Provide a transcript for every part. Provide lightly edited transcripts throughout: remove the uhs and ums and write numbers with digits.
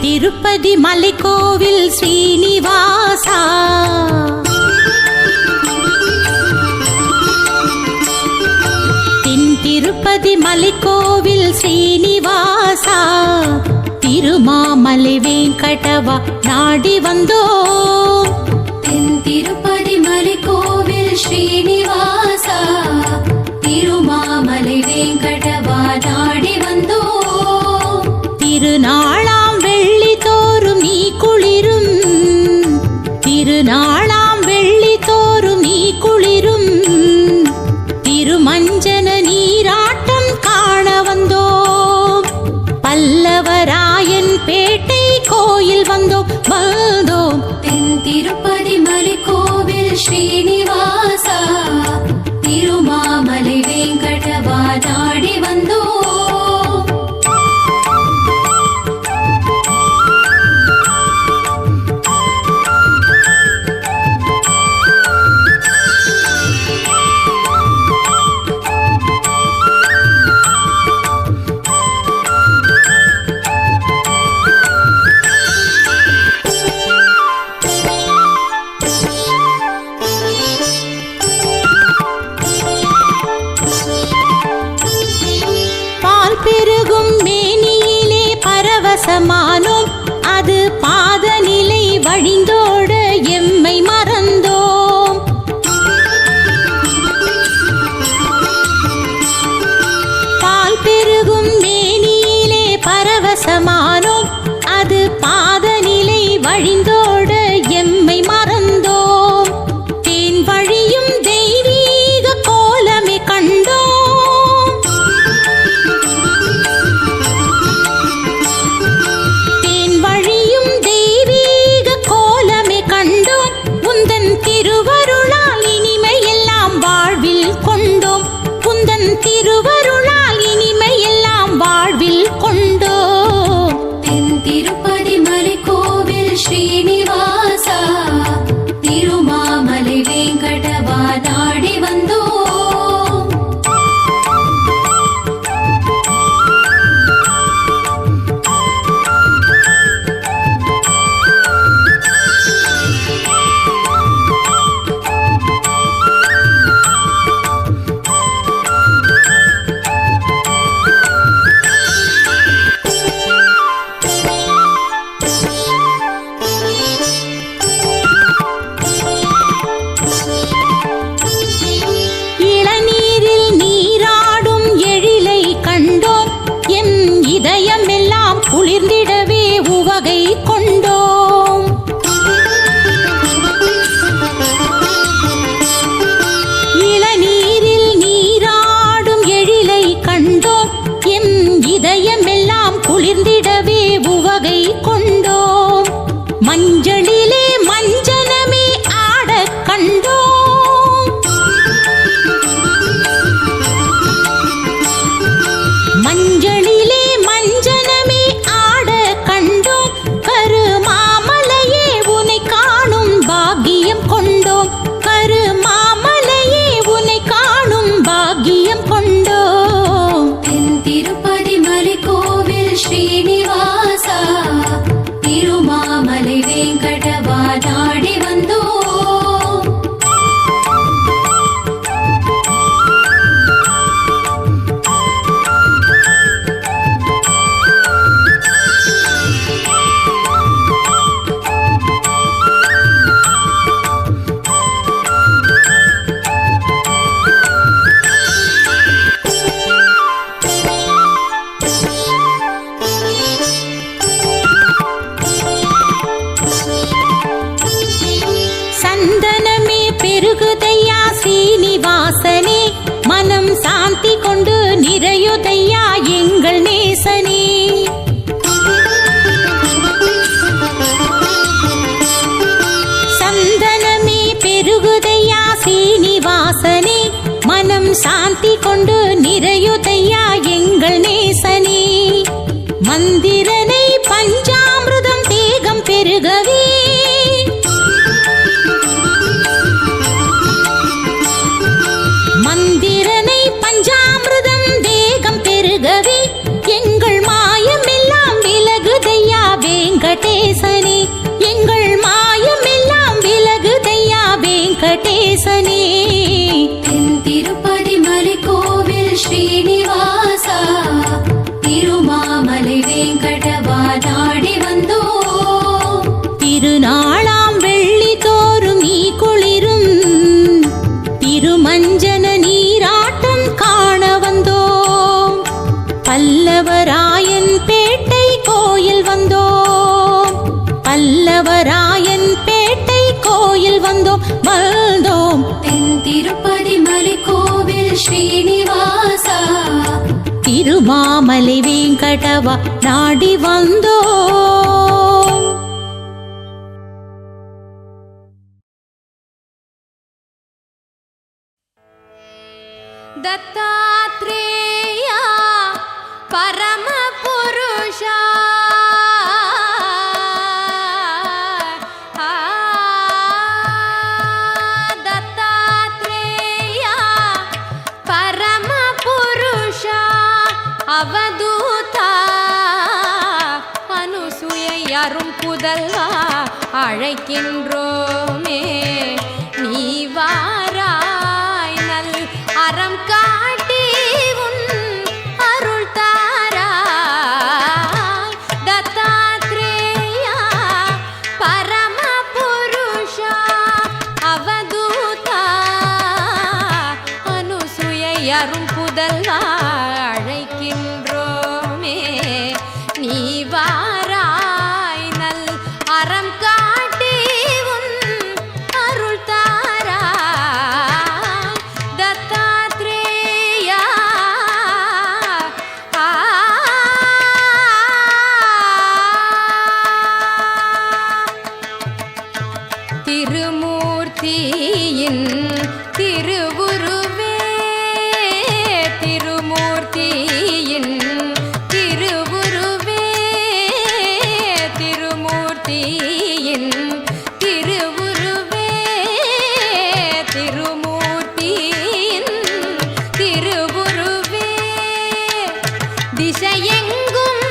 திருப்பதி மலைக்கோவில் ஸ்ரீனிவாசா தென் திருப்பதி மலைக்கோவில் ஸ்ரீனிவாசா திருமாமலை வெங்கடவா நாடி வந்தோம். தென் திருப்பதி மலைக்கோவில் ஸ்ரீனிவாசா திருமாமலை வெங்கடவா நாடி வந்தோம். திருநாளாம் வெள்ளி தோறும் நீ குளிரும், திருநாளாம் வெள்ளி தோறும் நீ குளிரும், திருமஞ்சன நீராட்டம் காண வந்தோம். பல்லவராயன் பேட்டை கோயில் வந்தோம் வந்தோம். தென் திருப்பதி மலைக்கோவில் ஸ்ரீனிவாசா திருமாமலை வெங்கடவா நாடி வந்தோம். பெருகும் மேனியிலே பரவசமானோம், அது பாதநிலை வழிந்தோட எம்மை மறந்தோம். பால் பெருகும் மேனியிலே பரவசமானோம், அது பாதநிலை வழிந்தோட எம்மை மறந்தோம். தேன் வழியும் தெய்வீக கோலமே கண்டோம். திருவருளால் இனிமையெல்லாம் வாழ்வில் கொண்டோம். தென் திருப்பதி மலைக்கோவில் ஸ்ரீனிவாசா திருமாமலை வெங்கடவா நாடி வந்தோம். இதயமெல்லாம் குளிர்ந்திடவே உவகை கொண்டோம். இளநீரில் நீராடும் எழிலை கண்டோம், எம் இதயமெல்லாம் குளிர்ந்திடவே உவகை கொண்டோம். மஞ்சளிலே மஞ்சனமே ஆடக் கண்டோம். மஞ்சளிலே மஞ்சனமே ஆட கண்டோம், கருமாமலையே உனை காணும் பாக்கியம் கொண்டோம், கருமாமலையே உனை காணும் பாக்கியம் கொண்டோம். தென் திருப்பதி மலைக்கோவில் ஸ்ரீனிவாசா திருமாமலை வெங்கடவா நாடி வந்தோம். சந்தனமே பெருகுதையா ஸ்ரீனிவாசனே, மனம் சாந்தி கொண்டு நிறையுதையா எங்கள் நேசனே. சந்தனமே பெருகுதையா ஸ்ரீனிவாசனே, மனம் சாந்தி கொண்டு நிறையுதையா எங்கள் நேசனே. மந்திரனை பஞ்சாமிர்தம் தேகம் பெருகவே, மந்திரனை பஞ்சாமிர்தம் தேகம் பெருகவே, எங்கள் மாயமெல்லாம் விலகுதையா வேங்கடவா. திருநாளாம் வெள்ளி தோறும் நீ குளிரும் திருமஞ்சன நீராட்டம் காண வந்தோம். பல்லவராயன் பேட்டை கோயில் வந்தோம். பல்லவராயன் பேட்டை கோயில் வந்தோம் வந்தோம். தென் திருப்பதி மலை கோவில் ஸ்ரீனிவாசா திருமாமலை வேங்கடவா நாடி வந்தோம். दत्तात्रेया परमपुरुषा दत्तात्रेया परमपुरुषा அவதூதா அனுசுயை அரும் புதல்வா அழைக்கின்றோமே நீ வாராய் நல் அறம் காட்டி உன் அருள் தாராய். தத்தாத்ரேயா பரமபுருஷா அவதூதா அனுசுயை அரும் புதல்வா அழைக்கின்றோமே நீ வாராய் நல் அறம் காட்டி உன் அருள் தாராய். தத்தாத்ரேயா திருமூர்த்தியின் திருவுருவே திருமூர்த்தியின் திருவுருவே திருமூர்த்தியின் திருவுருவே திருமூர்த்தியின் திருவுருவே திசையெங்கும்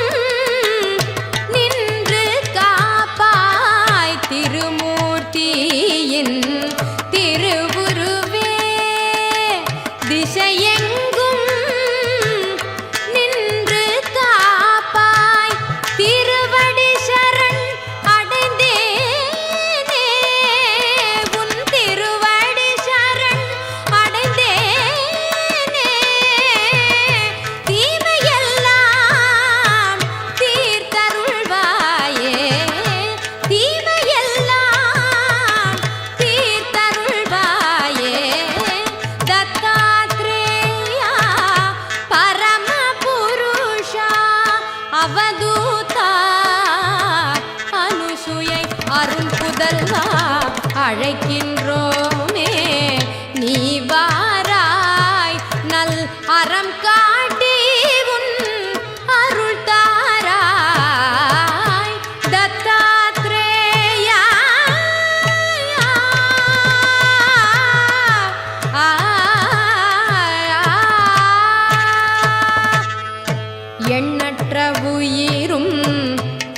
நின்று காப்பாய் திருமூர்த்தியின் திருவுருவே திசையெங்கும் நின்று காப்பாய் திருவடி சரண் அடைந்தேனே உன் திருவடி சரண் அடைந்தேனே தீமையெல்லாம் தீர்த்தருள்வாயே தீமையெல்லாம் தீர்த்தருள்வாயே. தத்தாத்ரேயா பரமபுருஷா அவதூதா அனுசுயை அருள் புதல்வா அழைக்கின்றோமே நீ வாராய் நல் அறம் காட்டி உன் அருள் தாராய். தத்தாத்ரேயா எண்ணற்ற உயிரும்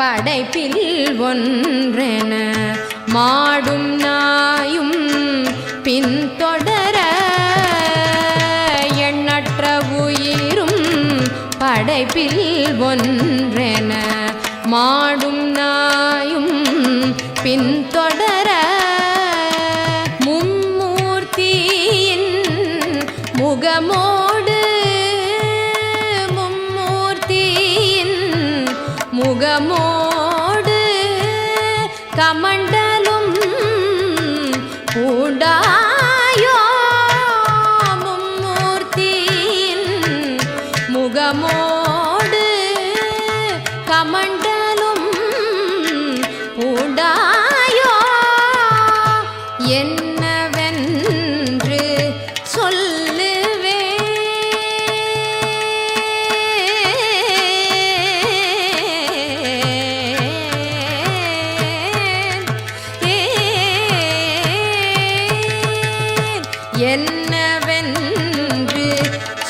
படைப்பில் ஒன்றென மாடும் நாயும் பின்தொடர எண்ணற்ற உயிரும் படைப்பில் ஒன்றென மாடும் நாயும் பின்தொடர மும்மூர்த்தியின் முகமோடு மும்மூர்த்தியின் முகமோடு கமண்டலும் பூண்டாயோ மும்மூர்த்தியின் முகமோடு கமண்டலும் பூண்டாயோ என்னவென்று சொல்லுவே என்னவென்று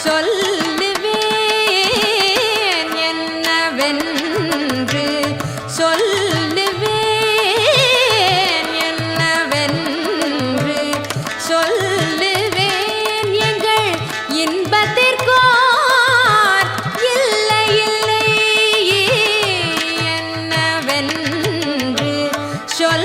சொல்லுவேன் என்னவென்று சொல்லுவேன் என்னவென்று சொல்லுவேன் எங்கள் இன்பத்திற்கோர் இல்லை இல்லை என்னவென்று சொல்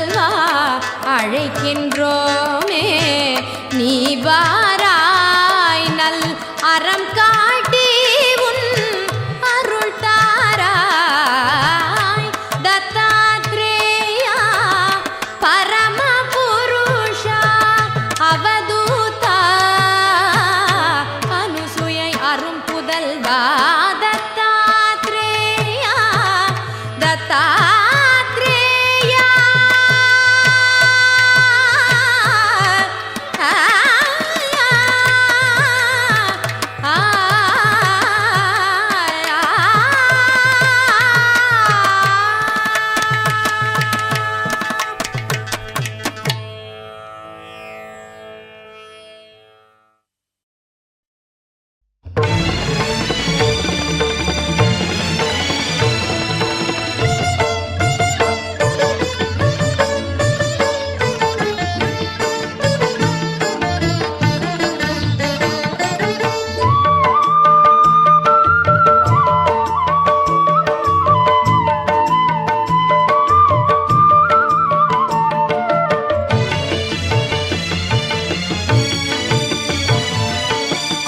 புதல்வா அழைக்கின்றோமே நீ வாராய் நல் அறம் காட்டி உன் அருள் தாராய் தத்தாத்ரேயா பரம புருஷா அவதூதா அனுசுயை அரும் புதல்வா தத்தாத்ரேயா தத்தாத்ரேயா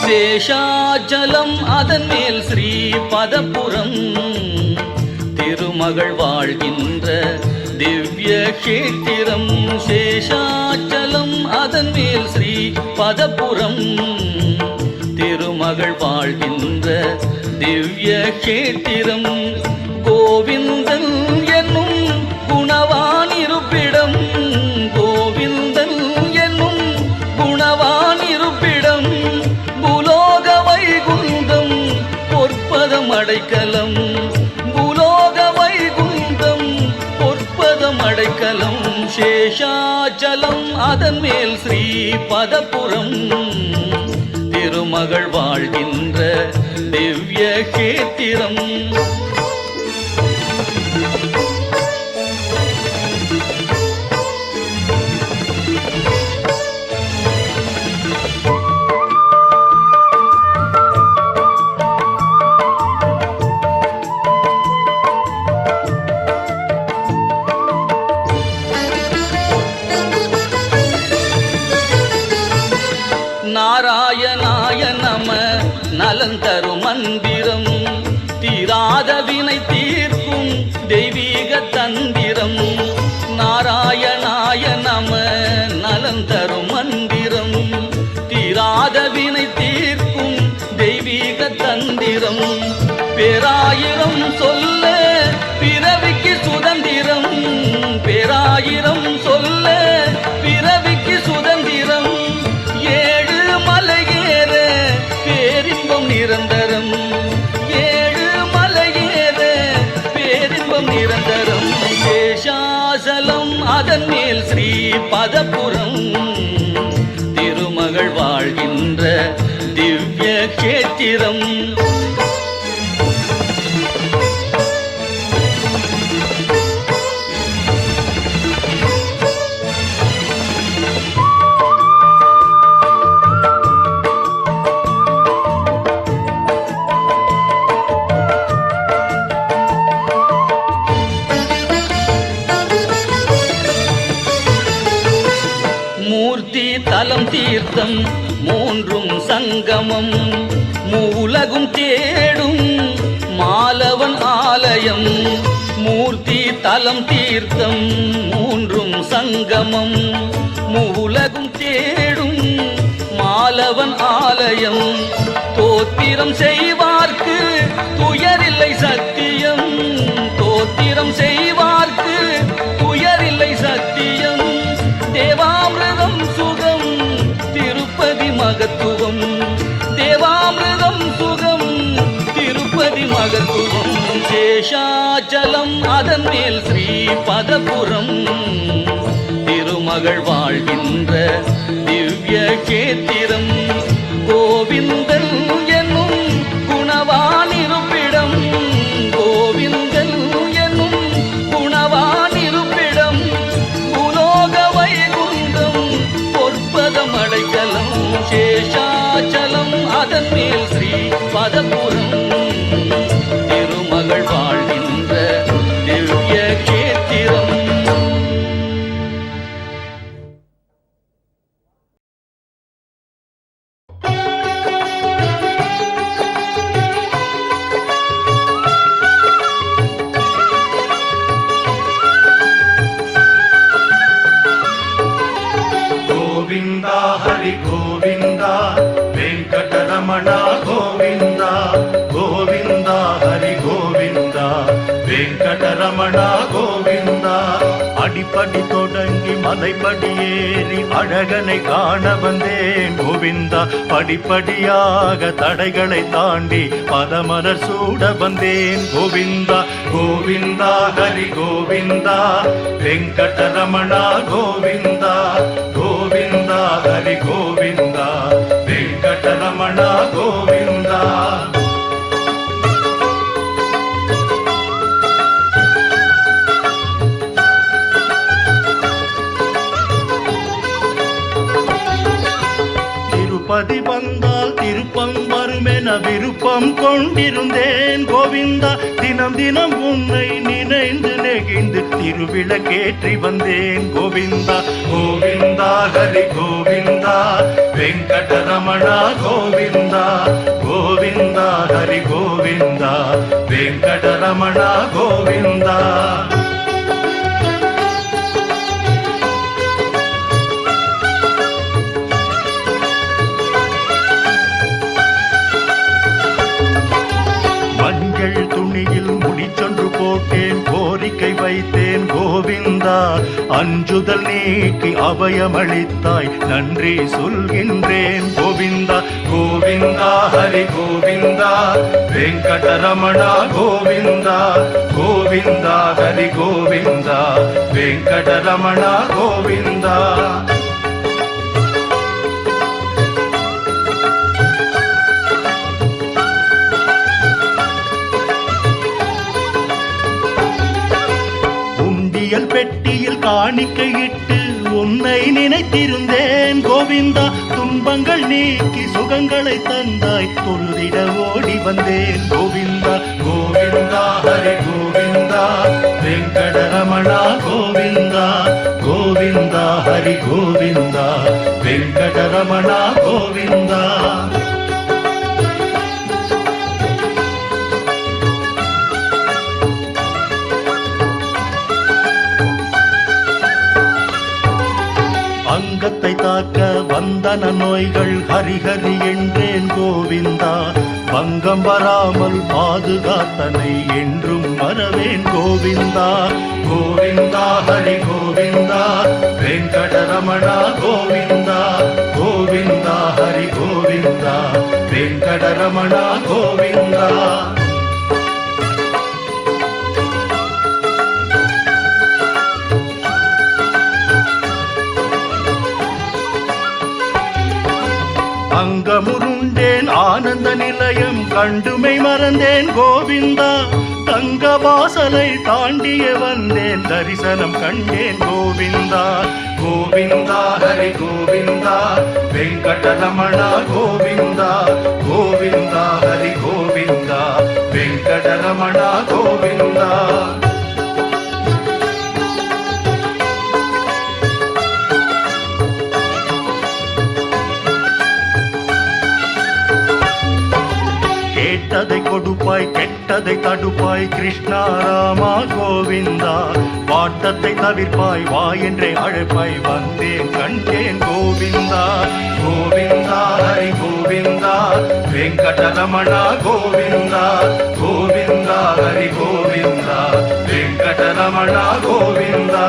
சேஷாச்சலம் அதன் மேல் ஸ்ரீ பதபுரம் திருமகள் வாழ்கின்ற திவ்ய கஷேத்திரம். சேஷாச்சலம் அதன் மேல் ஸ்ரீ பதபுரம் திருமகள் வாழ்கின்ற திவ்ய கஷேத்திரம். கோவிந்தன் என்னும் குணவான் இருப்பிடம், கோவிந்தன் என்னும் குணவான் இருப்பிடம். பூலோக வைகுந்தம் பொற்பதம் அடைக்கலம், பூலோக வைகுந்தம் பொற்பதம் அடைக்கலம். சேஷாச்சலம் அதன் மேல் ஸ்ரீ பதபுரம் திருமகள் வாழ்கின்ற திவ்ய கஷேத்திரம். நாராயணாய நம நலந்தரும் மந்திரம், தீராத வினை தீர்க்கும் தெய்வீக தந்திரம். நாராயணாய நம நலந்தரும் மந்திரம், தீராத வினை தீர்க்கும் தெய்வீக தந்திரம். பேராயிரம் சொல்ல பிறவிக்கு சுதந்திரம், பேராயிரம் சொல்ல பிறவிக்கு சுதந்திரம். ஏழு மலையேற பேரின்பம் நிரந்தரம், ஏழு மலையேற பேரின்பம் நிரந்தரம். சேஷாசலம் அதன் மேல் ஸ்ரீ பதபுரம் திருமகள் வாழ்கின்ற திவ்ய கஷேத்திரம். தலம் தீர்த்தம் மூன்றும் சங்கமம், மூலகும் தேடும் மாலவன் ஆலயம். மூர்த்தி தலம் தீர்த்தம் மூன்றும் சங்கமம், மூலகும் தேடும் மாலவன் ஆலயம். தோத்திரம் செய்வார்க்கு துயரில்லை சத்தியம், தோத்திரம் செய்வார்க்கு துயரில்லை சத்தியம். தேவாமிர்தம் சுகம் திருப்பதி மகத்துவம், தேவாமிர்தம் சுகம் திருப்பதி மகத்துவம். சேஷாச்சலம் அதன் மேல் ஸ்ரீ பதபுரம் திருமகள் வாழ்கின்ற திவ்ய கஷேத்திரம். கோவிந்தன் என்னும் குணவான் இருப்பிடம், கோவிந்தன் என்னும் குணவான் இருப்பிடம். பூலோக வைகுந்தம் பொற்பதம் அடைக்கலம். சேஷாச்சலம் அதன் மேல் ஸ்ரீ பதபுரம் திருமகள் வாழ்கின்ற திவ்ய கஷேத்திரம். వెంకటరమణ గోవింద గోవింద హరి గోవింద వెంకటరమణ గోవింద அடிப்படி தொடங்கி மலைப்படி ஏறி அழகனை காண வந்தேன் கோவிந்தா படிப்படியாக தடைகளை தாண்டி பதமலர் சூட வந்தேன் கோவிந்தா கோவிந்தா ஹரி கோவிந்தா வெங்கடரமணா கோவிந்தா கோவிந்தா ஹரி கோவிந்தா வெங்கடரமணா கோவிந்தா திருப்பதி வந்தால் திருப்பம் வருமென விருப்பம் கொண்டிருந்தேன் கோவிந்தா தினம் தினம் உன்னை நினைந்து நெகிழ்ந்து திருவிளக்கேற்றி வந்தேன் கோவிந்தா கோவிந்தா ஹரி கோவிந்தா வெங்கடரமணா கோவிந்தா கோவிந்தா ஹரி கோவிந்தா வெங்கடரமணா கோவிந்தா துணியில் முடிச்சொன்று போட்டேன் கோரிக்கை வைத்தேன் கோவிந்தா அஞ்சுதல் நீக்கி அபயமளித்தாய் நன்றி சொல்கின்றேன் கோவிந்தா கோவிந்தா ஹரி கோவிந்தா வெங்கடரமணா கோவிந்தா கோவிந்தா ஹரி கோவிந்தா வெங்கடரமணா கோவிந்தா பெட்டியில் காணிக்கையிட்டு உன்னை நினைத்திருந்தேன் கோவிந்தா துன்பங்கள் நீக்கி சுகங்களை தந்தாய் தொழுதிட ஓடி வந்தேன் கோவிந்தா கோவிந்தா ஹரி கோவிந்தா வெங்கடரமணா கோவிந்தா கோவிந்தா ஹரி கோவிந்தா வெங்கடரமணா கோவிந்தா அங்கத்தை தாக்க வந்தன நோய்கள் ஹரிஹரி என்றேன் கோவிந்தா பங்கம் வராமல் பாதுகாத்தனை என்றும் மறவேன் கோவிந்தா கோவிந்தா ஹரி கோவிந்தா வெங்கடரமணா கோவிந்தா கோவிந்தா ஹரி கோவிந்தா வெங்கடரமணா கோவிந்தா அங்கமுருண்டேன் ஆனந்த நிலையம் கண்டுமை மறந்தேன் கோவிந்தா தங்க வாசலை தாண்டிய வந்தேன் தரிசனம் கண்டேன் கோவிந்தா கோவிந்தா ஹரி கோவிந்தா வெங்கடரமணா கோவிந்தா கோவிந்தா ஹரி கோவிந்தா வெங்கடரமணா கோவிந்தா கேட்டதை கொடுப்பாய் கெட்டதை தடுப்பாய் கிருஷ்ணா ராமா கோவிந்தா வாட்டத்தை தவிர்ப்பாய் வா என்றே அழைப்பாய் வந்தேன் கண்டேன் கோவிந்தா கோவிந்தா ஹரி கோவிந்தா வெங்கடரமணா கோவிந்தா கோவிந்தா ஹரி கோவிந்தா வெங்கடரமணா கோவிந்தா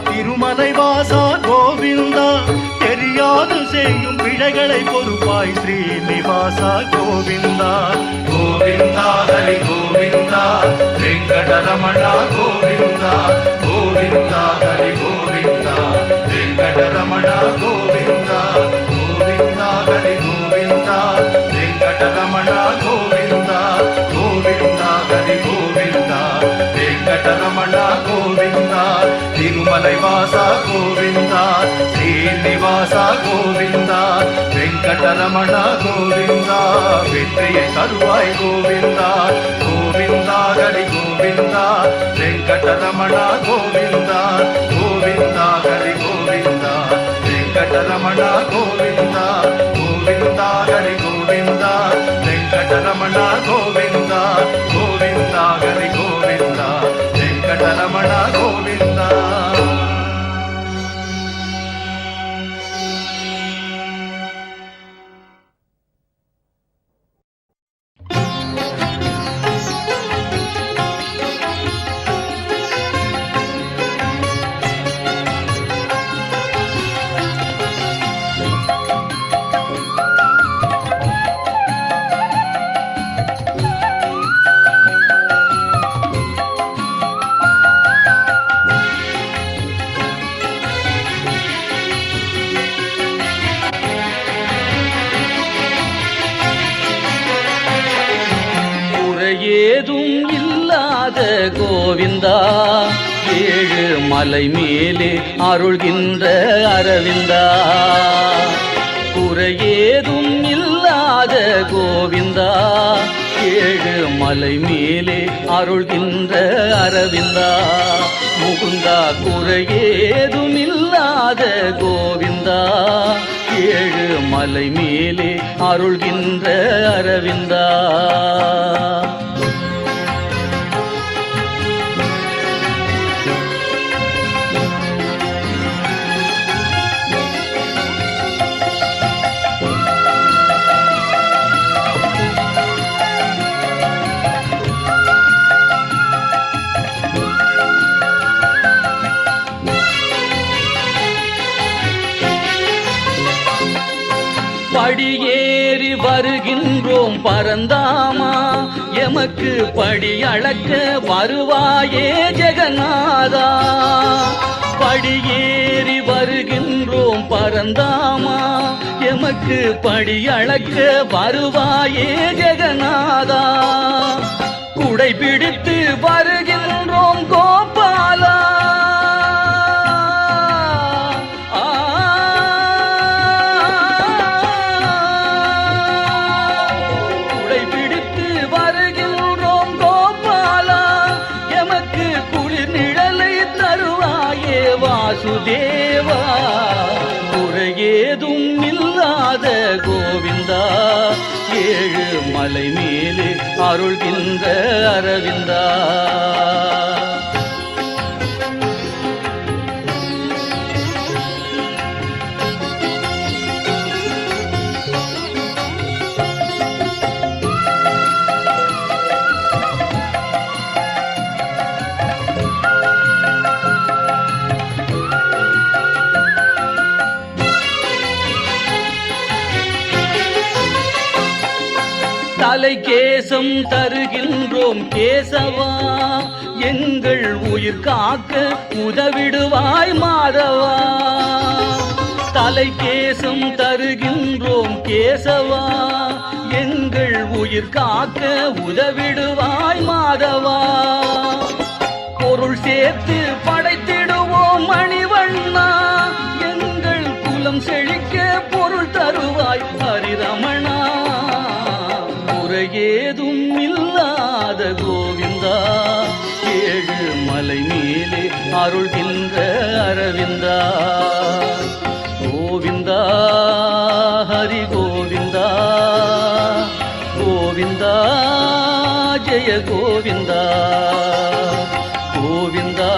திருமலை வாசா கோவிந்தா தெரியாது செய்யும் பிழைகளை பொறுப்பாய் ஸ்ரீனிவாசா கோவிந்தா கோவிந்தா ஹரி கோவிந்தா வெங்கடரமணா கோவிந்தா கோவிந்தா ஹரி கோவிந்தா வெங்கடரமணா கோவிந்தா கோவிந்தா ஹரி கோவிந்தா வெங்கடரமணா கோவிந்தா கோவிந்தா ஹரி கோவிந்தா வெங்கடரமணா கோவிந்தா திருமலை வாசா கோவிந்தா ஸ்ரீனிவாசா கோவிந்தா வெங்கடரமணா கோவிந்தா வெற்றியை தருவாய் கோவிந்தா கோவிந்தா ஹரி கோவிந்தா வெங்கடரமணா கோவிந்தா கோவிந்தா ஹரி கோவிந்தா வெங்கடரமணா கோவிந்தா கோவிந்தா ஹரி கோவிந்தா வெங்கடரமணா ஏதும் இல்லாத கோவிந்தா, ஏழு மலை மேலே அருள்கின்ற அரவிந்தா. குறையேதும் இல்லாத கோவிந்தா, ஏழு மலை மேலே அருள்கின்ற அரவிந்தா. முகுந்தா குறையேதும் இல்லாத கோவிந்தா, ஏழு மலை மேலே அருள்கின்ற அரவிந்தா. படியேறி வருகின்றோம் பரந்தாமா, எமக்கு படி அளக்க வருவாயே ஜெகநாதா. படியேறி வருகின்றோம் பரந்தாமா, எமக்கு படி அளக்க வருவாயே ஜெகநாதா. குடை பிடித்து வருகின்றோம் கோபாலா, வாசுதேவா. குறையேதும் இல்லாத கோவிந்தா, ஏழு மலை மேலே அருள்கின்ற அரவிந்தா. தலை கேசம் தருகின்றோம் கேசவா, எங்கள் உயிர் காக்க உதவிடுவாய் மாதவா. தலை கேசம் தருகின்றோம் கேசவா, எங்கள் உயிர் காக்க உதவிடுவாய் மாதவா. பொருள் சேர்த்து படைத்திடுவோம் மணிவண்ணா, எங்கள் குலம் செழிக்க பொருள் தருவாய் ஹரிரமணா. ஏதும் இல்லாத கோவிந்தா, ஏழு மலை மேலே அருள்கின்ற அரவிந்தா. கோவிந்தா ஹரி கோவிந்தா, கோவிந்தா ஜெய கோவிந்தா. கோவிந்தா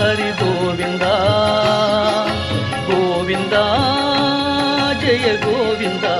ஹரி கோவிந்தா, கோவிந்தா ஜெய கோவிந்தா.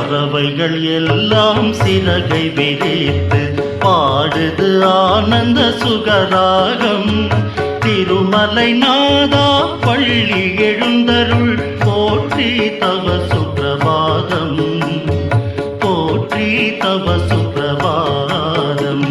பறவைகள் எல்லாம் சிறகை விரித்து பாடுது ஆனந்த சுகராகம். திருமலை நாதா பள்ளி எழுந்தருள் போற்றி தவ சுப்பிரபாதம், போற்றி தவ சுப்பிரபாதம்.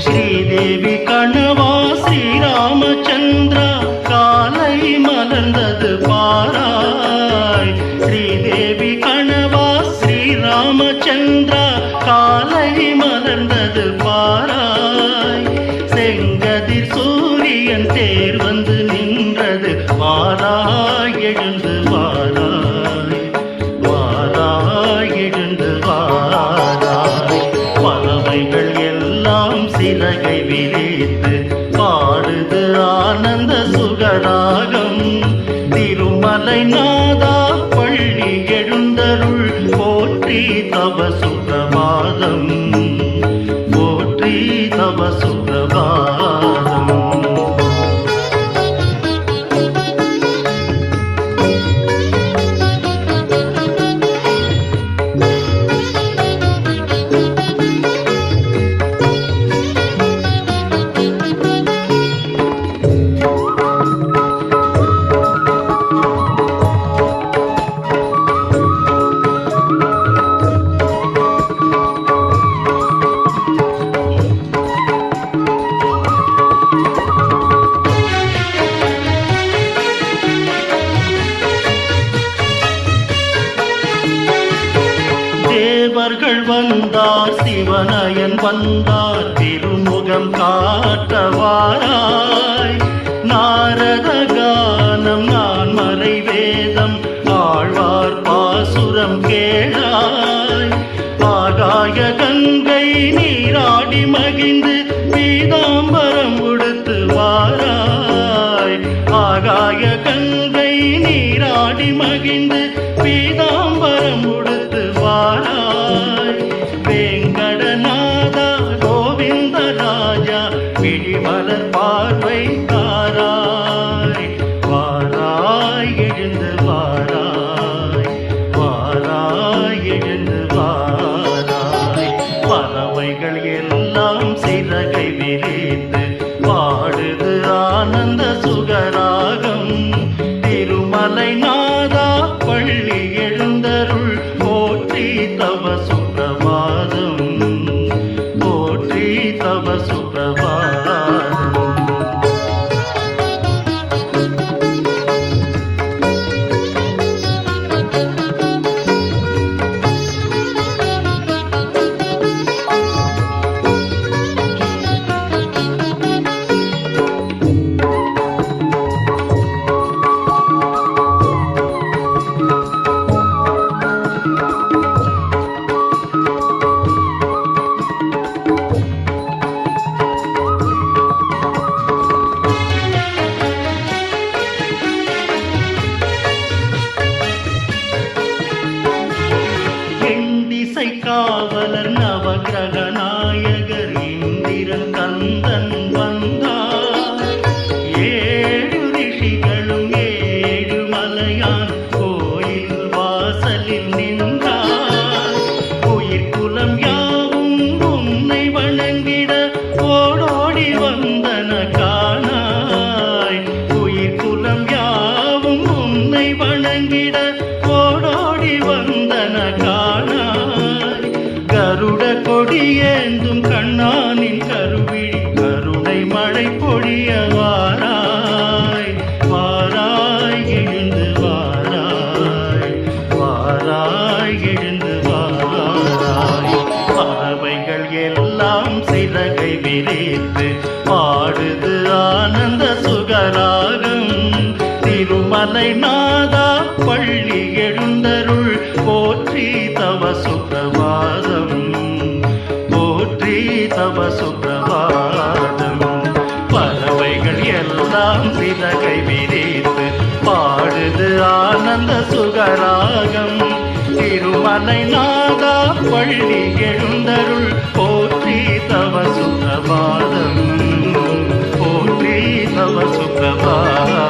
ஸ்ரீதேவி கணவா ஸ்ரீராமச்சந்திரா காலை மலர்ந்தது பாராய். ஸ்ரீதேவி கணவா ஸ்ரீராமச்சந்திரா காலை மலர்ந்தது பாராய். செங்கதிர் சூரியன் தேர் வந்து நின்றது வாராய் எழுந்து வாராய், வாராய் எழுந்து வாராய். பறவைகள் எல்லாம் சிறகை விரித்து பாடுது ஆனந்த சுகராகம். திருமலை நாதா பள்ளி எழுந்தருள் போற்றி தவ சுப்பிரபாதம், போற்றி தவ சுப்பிரபாதம். தேவர்கள் வந்தார் சிவனயன் வந்தார் திருமுகம் காட்டவாராய். நாரத கானம் நான் மறை வேதம் ஆழ்வார் பாசுரம் கேளாய். ஆகாய கங்கை நீராடி மகிழ்ந்து பீதாம்பரம் உடுத்து வாராய். ஆகாய கங்கை நீராடி மகிழ்ந்து பீதாம்பரம் உடுத்து வாராய். வேங்கடநாதா கோவிந்த ராஜா விழிமலர் பார்வை தாராய். வாராய் எழுந்து வாராய், வாராய் எழுந்து வாராய். பறவைகள் எல்லாம் சிறகை விரித்து பாடுது ஆனந்த சுகராகம். திருமலை நாதா பள்ளி எழுந்தருள் போற்றி தவ சுப்பிரபாதம், போற்றி தவ சுப்பிரபாதம். காவலர் நவகிரக நாயகர் இந்திரன் கந்தன் வந்தார். ஏழு ரிஷிகளும் ஏழு மலையான் கோயில் வாசலில் நின்றார். உயிர்குலம் யாவும் உன்னை வணங்கிட ஓடோடி வந்தன காணாய். உயிர்குலம் யாவும் உன்னை வணங்கிட ஓடோடி வந்தன காணாய். கருட கொடியேந்தும் கண்ணானின் கருவிழி கருணை மழை பொழிய வாராய். வாராய் எழுந்து வாராய், வாராய் எழுந்து வாராய். பறவைகள் எல்லாம் சிறகை விரித்து பாடுது ஆனந்த சுகராகம். திருமலை நாதா பள்ளி எழுந்தருள் போற்றி தவ சுப்பிரபாதம், போற்றி தவ சுப்பிரபாதம். பறவைகள் எல்லாம் சிறகை விரித்து பாடுது ஆனந்த சுகராகம். திருமலை நாதா பள்ளி எழுந்தருள் போற்றி தவ சுப்பிரபாதம், போற்றி தவ வா